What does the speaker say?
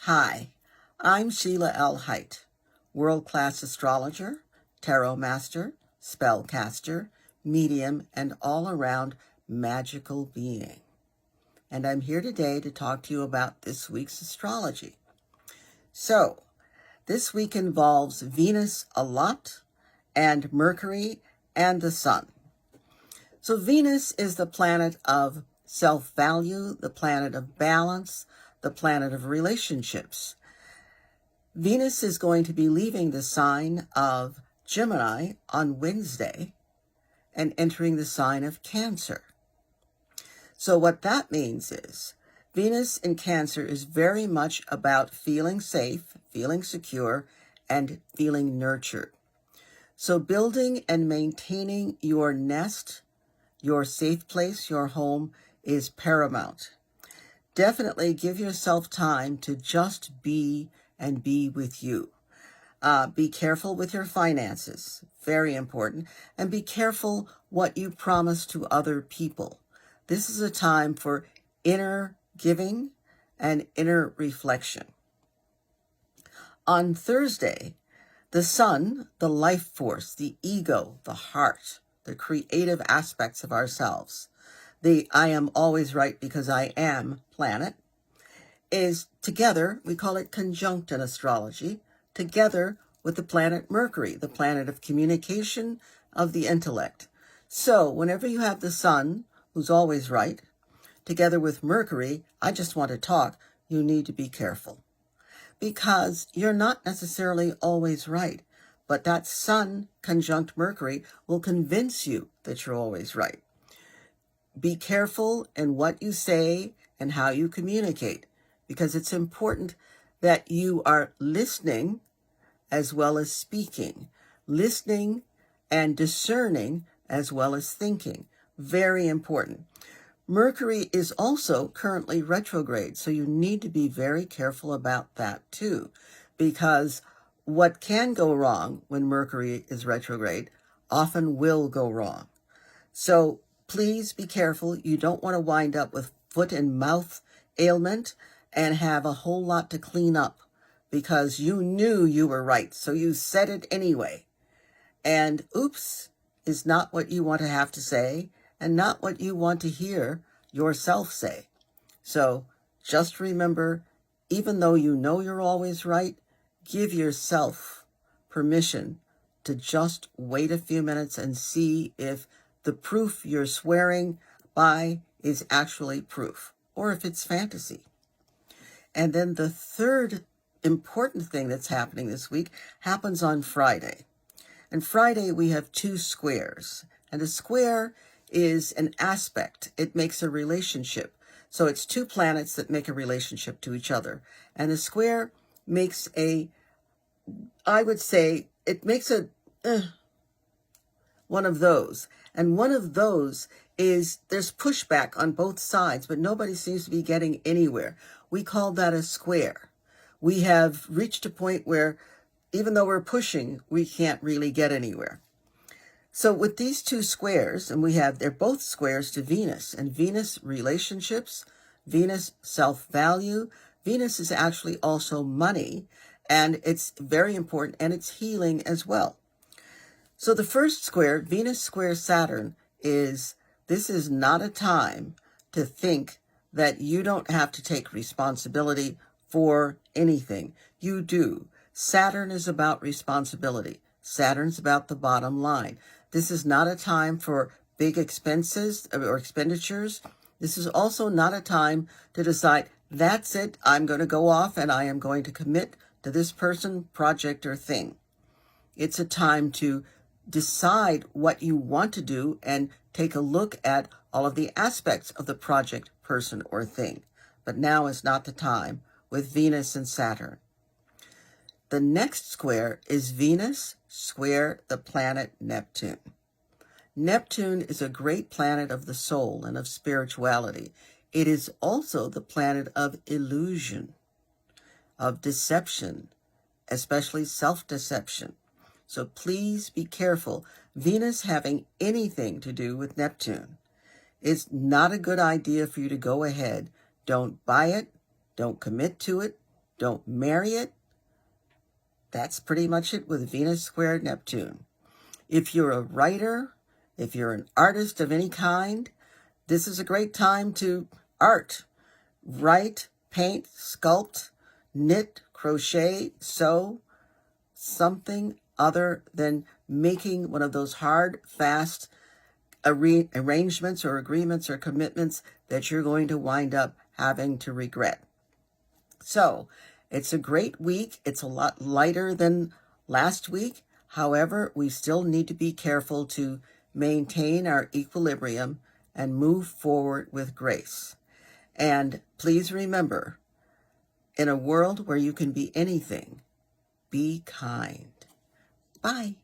Hi, I'm Sheila L. Hite, world-class astrologer, tarot master, spellcaster, medium, and all-around magical being. And I'm here today to talk to you about this week's astrology. So, this week involves Venus a lot, and Mercury, and the Sun. So Venus is the planet of self-value, the planet of balance, the planet of relationships. Venus is going to be leaving the sign of Gemini on Wednesday and entering the sign of Cancer. So what that means is Venus in Cancer is very much about feeling safe, feeling secure, and feeling nurtured. So building and maintaining your nest, your safe place, your home is paramount. Definitely give yourself time to just be and be with you. Be careful with your finances, very important, and be careful what you promise to other people. This is a time for inner giving and inner reflection. On Thursday, the Sun, the life force, the ego, the heart, the creative aspects of ourselves, the I am always right because I am planet, is together, we call it conjunct in astrology, together with the planet Mercury, the planet of communication, of the intellect. So whenever you have the Sun, who's always right, together with Mercury, I just want to talk, you need to be careful. Because you're not necessarily always right, but that Sun conjunct Mercury will convince you that you're always right. Be careful in what you say and how you communicate, because it's important that you are listening as well as speaking, listening and discerning as well as thinking. Very important. Mercury is also currently retrograde, so you need to be very careful about that too, because what can go wrong when Mercury is retrograde often will go wrong. So please be careful. You don't want to wind up with foot and mouth ailment and have a whole lot to clean up because you knew you were right, so you said it anyway. And oops is not what you want to have to say and not what you want to hear yourself say. So just remember, even though you know you're always right, give yourself permission to just wait a few minutes and see if the proof you're swearing by is actually proof, or if it's fantasy. And then the third important thing that's happening this week happens on Friday. And Friday we have two squares. And a square is an aspect. It makes a relationship. So it's two planets that make a relationship to each other. And a square makes I would say, it makes one of those. And one of those is there's pushback on both sides, but nobody seems to be getting anywhere. We call that a square. We have reached a point where even though we're pushing, we can't really get anywhere. So with these two squares, and they're both squares to Venus, and Venus relationships, Venus self-value, Venus is actually also money, and it's very important, and it's healing as well. So the first square, Venus square Saturn, this is not a time to think that you don't have to take responsibility for anything. You do. Saturn is about responsibility. Saturn's about the bottom line. This is not a time for big expenses or expenditures. This is also not a time to decide, that's it, I'm going to go off and I am going to commit to this person, project, or thing. It's a time to decide what you want to do and take a look at all of the aspects of the project, person, or thing. But now is not the time with Venus and Saturn. The next square is Venus square the planet Neptune. Neptune is a great planet of the soul and of spirituality. It is also the planet of illusion, of deception, especially self-deception. So please be careful. Venus having anything to do with Neptune. It's not a good idea for you to go ahead. Don't buy it. Don't commit to it. Don't marry it. That's pretty much it with Venus squared Neptune. If you're a writer, if you're an artist of any kind, this is a great time to art. Write, paint, sculpt, knit, crochet, sew, something other than making one of those hard, fast arrangements or agreements or commitments that you're going to wind up having to regret. So it's a great week. It's a lot lighter than last week. However, we still need to be careful to maintain our equilibrium and move forward with grace. And please remember, in a world where you can be anything, be kind. Bye.